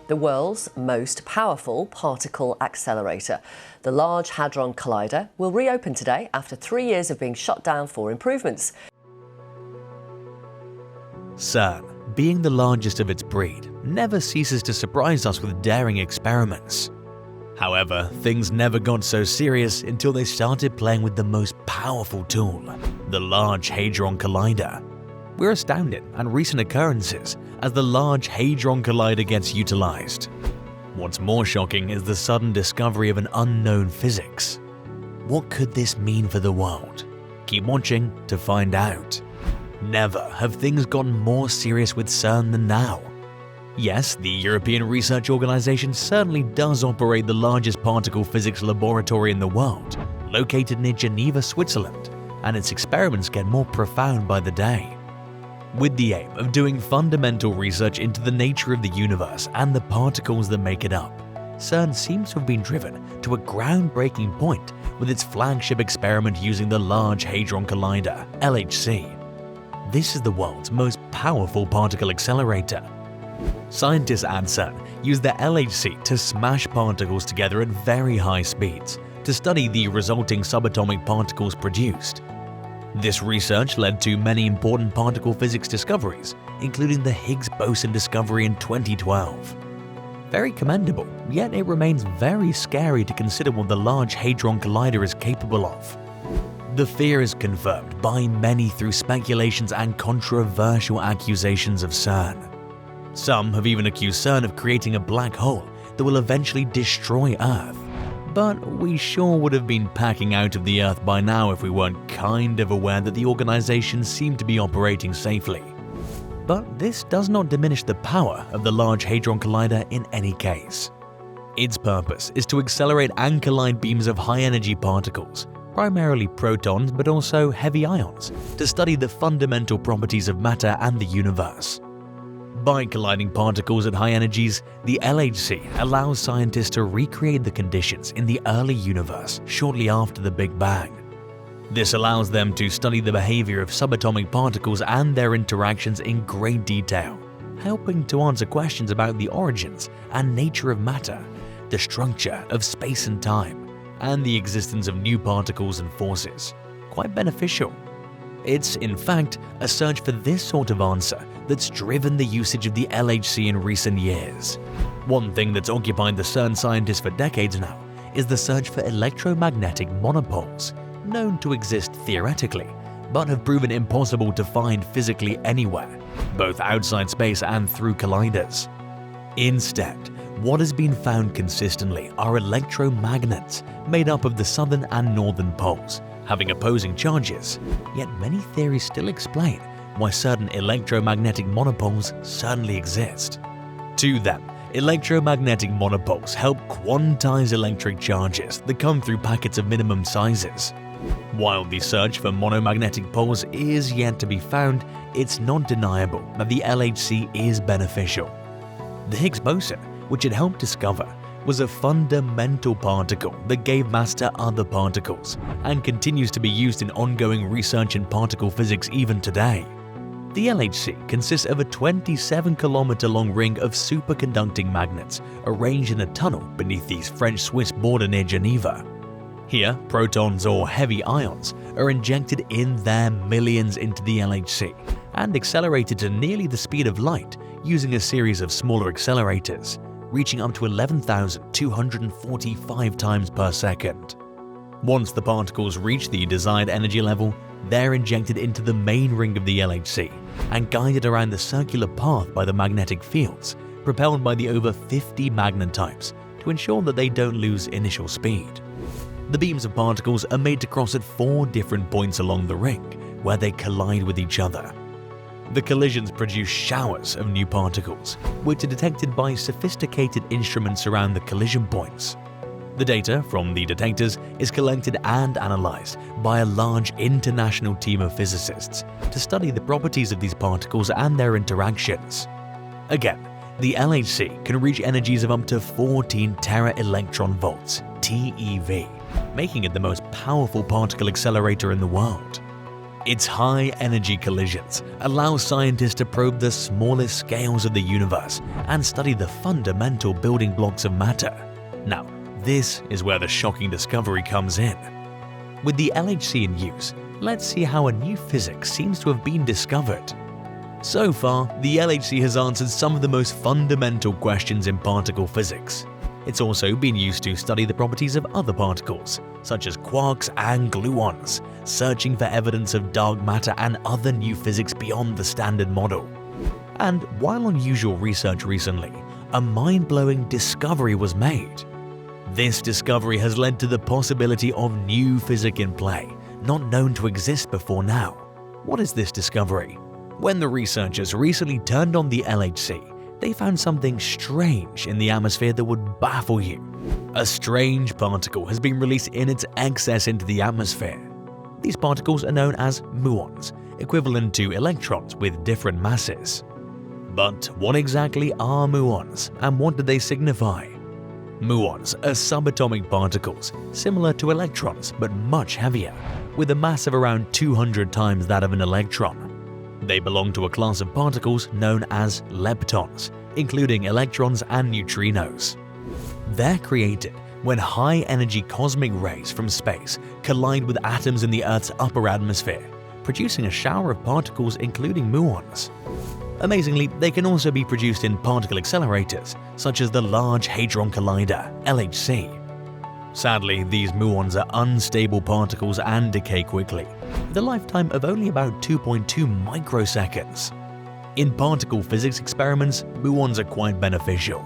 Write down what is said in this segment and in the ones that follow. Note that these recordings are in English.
the world's most powerful particle accelerator. The Large Hadron Collider will reopen today after 3 years of being shut down for improvements. Cern, being the largest of its breed, never ceases to surprise us with daring experiments. However, things never got so serious until they started playing with the most powerful tool, the Large Hadron Collider. We're astounded at recent occurrences as the Large Hadron Collider gets utilized. What's more shocking is the sudden discovery of an unknown physics. What could this mean for the world? Keep watching to find out. Never have things gotten more serious with Cern than now. Yes, the European Research Organization certainly does operate the largest particle physics laboratory in the world, located near Geneva, Switzerland, and its experiments get more profound by the day. With the aim of doing fundamental research into the nature of the universe and the particles that make it up, Cern seems to have been driven to a groundbreaking point with its flagship experiment using the Large Hadron Collider, LHC. This is the world's most powerful particle accelerator. Scientists at Cern use the LHC to smash particles together at very high speeds to study the resulting subatomic particles produced. This research led to many important particle physics discoveries, including the Higgs boson discovery in 2012. Very commendable, yet it remains very scary to consider what the Large Hadron Collider is capable of. The fear is confirmed by many through speculations and controversial accusations of Cern. Some have even accused Cern of creating a black hole that will eventually destroy Earth. But we sure would have been packing out of the Earth by now if we weren't kind of aware that the organization seemed to be operating safely. But this does not diminish the power of the Large Hadron Collider in any case. Its purpose is to accelerate and collide beams of high-energy particles, primarily protons but also heavy ions, to study the fundamental properties of matter and the universe. By colliding particles at high energies, the LHC allows scientists to recreate the conditions in the early universe shortly after the Big Bang. This allows them to study the behavior of subatomic particles and their interactions in great detail, helping to answer questions about the origins and nature of matter, the structure of space and time, and the existence of new particles and forces. Quite beneficial. It's, in fact, a search for this sort of answer that's driven the usage of the LHC in recent years. One thing that's occupied the Cern scientists for decades now is the search for electromagnetic monopoles, known to exist theoretically, but have proven impossible to find physically anywhere, both outside space and through colliders. Instead, what has been found consistently are electromagnets made up of the southern and northern poles, having opposing charges, yet many theories still explain why certain electromagnetic monopoles certainly exist. To them, electromagnetic monopoles help quantize electric charges that come through packets of minimum sizes. While the search for monomagnetic poles is yet to be found, it's not deniable that the LHC is beneficial. The Higgs boson, which it helped discover, was a fundamental particle that gave mass to other particles and continues to be used in ongoing research in particle physics even today. The LHC consists of a 27-kilometer-long ring of superconducting magnets arranged in a tunnel beneath the French-Swiss border near Geneva. Here, protons or heavy ions are injected in their millions into the LHC and accelerated to nearly the speed of light using a series of smaller accelerators, reaching up to 11,245 times per second. Once the particles reach the desired energy level, they're injected into the main ring of the LHC and guided around the circular path by the magnetic fields, propelled by the over 50 magnetypes to ensure that they don't lose initial speed. The beams of particles are made to cross at 4 different points along the ring, where they collide with each other. The collisions produce showers of new particles, which are detected by sophisticated instruments around the collision points. The data from the detectors is collected and analyzed by a large international team of physicists to study the properties of these particles and their interactions. Again, the LHC can reach energies of up to 14 tera-electron volts (TeV), making it the most powerful particle accelerator in the world. Its high-energy collisions allow scientists to probe the smallest scales of the universe and study the fundamental building blocks of matter. Now, this is where the shocking discovery comes in. With the LHC in use, let's see how a new physics seems to have been discovered. So far, the LHC has answered some of the most fundamental questions in particle physics. It's also been used to study the properties of other particles, such as quarks and gluons, searching for evidence of dark matter and other new physics beyond the standard model. And while on usual research recently, a mind-blowing discovery was made. This discovery has led to the possibility of new physics in play, not known to exist before now. What is this discovery? When the researchers recently turned on the LHC, they found something strange in the atmosphere that would baffle you. A strange particle has been released in its excess into the atmosphere. These particles are known as muons, equivalent to electrons with different masses. But what exactly are muons, and what do they signify? Muons are subatomic particles, similar to electrons but much heavier, with a mass of around 200 times that of an electron. They belong to a class of particles known as leptons, including electrons and neutrinos. They're created when high-energy cosmic rays from space collide with atoms in the Earth's upper atmosphere, producing a shower of particles including muons. Amazingly, they can also be produced in particle accelerators, such as the Large Hadron Collider, LHC. Sadly, these muons are unstable particles and decay quickly, with a lifetime of only about 2.2 microseconds. In particle physics experiments, muons are quite beneficial.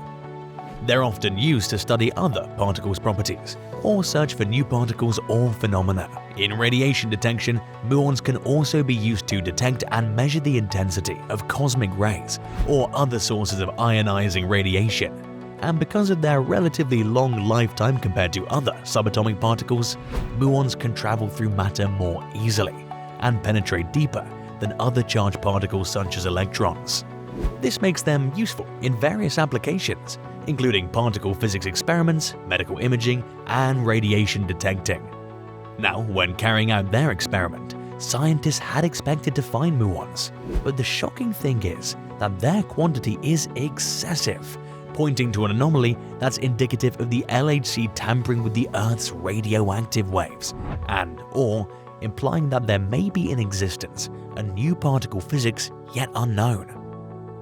They're often used to study other particles' properties, or search for new particles or phenomena. In radiation detection, muons can also be used to detect and measure the intensity of cosmic rays or other sources of ionizing radiation. And because of their relatively long lifetime compared to other subatomic particles, muons can travel through matter more easily and penetrate deeper than other charged particles such as electrons. This makes them useful in various applications, including particle physics experiments, medical imaging, and radiation detecting. Now, when carrying out their experiment, scientists had expected to find muons, but the shocking thing is that their quantity is excessive, pointing to an anomaly that's indicative of the LHC tampering with the Earth's radioactive waves, and/or implying that there may be in existence a new particle physics yet unknown.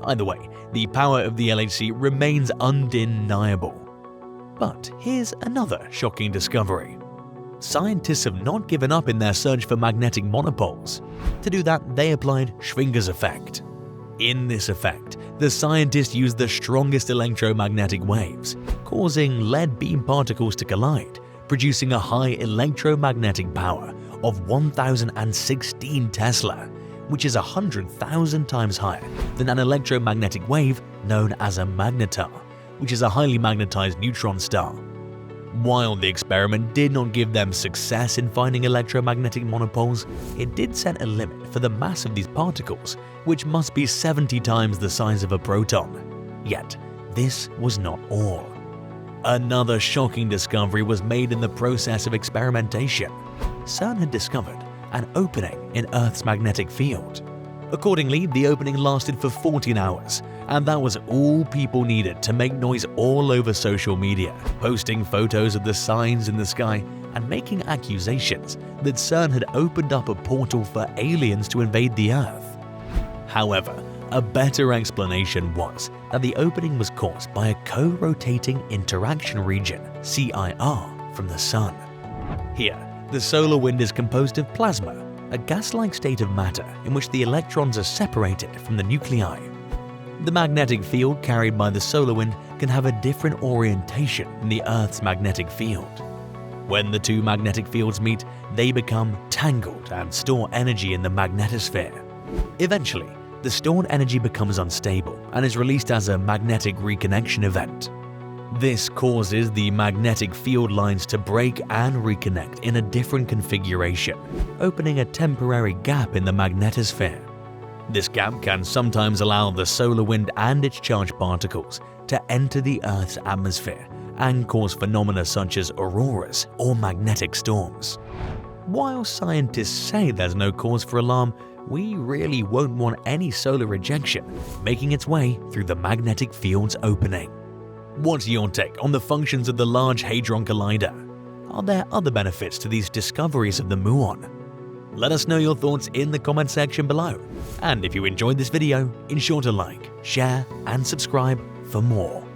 Either way, the power of the LHC remains undeniable. But here's another shocking discovery. Scientists have not given up in their search for magnetic monopoles. To do that, they applied Schwinger's effect. In this effect, the scientists used the strongest electromagnetic waves, causing lead beam particles to collide, producing a high electromagnetic power of 1016 Tesla, which is 100,000 times higher than an electromagnetic wave known as a magnetar, which is a highly magnetized neutron star. While the experiment did not give them success in finding electromagnetic monopoles, it did set a limit for the mass of these particles, which must be 70 times the size of a proton. Yet, this was not all. Another shocking discovery was made in the process of experimentation. Cern had discovered an opening in Earth's magnetic field. Accordingly, the opening lasted for 14 hours, and that was all people needed to make noise all over social media, posting photos of the signs in the sky and making accusations that CERN had opened up a portal for aliens to invade the Earth. However, a better explanation was that the opening was caused by a co-rotating interaction region, CIR, from the Sun. Here, the solar wind is composed of plasma, a gas-like state of matter in which the electrons are separated from the nuclei. The magnetic field carried by the solar wind can have a different orientation than the Earth's magnetic field. When the two magnetic fields meet, they become tangled and store energy in the magnetosphere. Eventually, the stored energy becomes unstable and is released as a magnetic reconnection event. This causes the magnetic field lines to break and reconnect in a different configuration, opening a temporary gap in the magnetosphere. This gap can sometimes allow the solar wind and its charged particles to enter the Earth's atmosphere and cause phenomena such as auroras or magnetic storms. While scientists say there's no cause for alarm, we really won't want any solar rejection making its way through the magnetic field's opening. What's your take on the functions of the Large Hadron Collider? Are there other benefits to these discoveries of the muon? Let us know your thoughts in the comment section below. And if you enjoyed this video, ensure to like, share, and subscribe for more.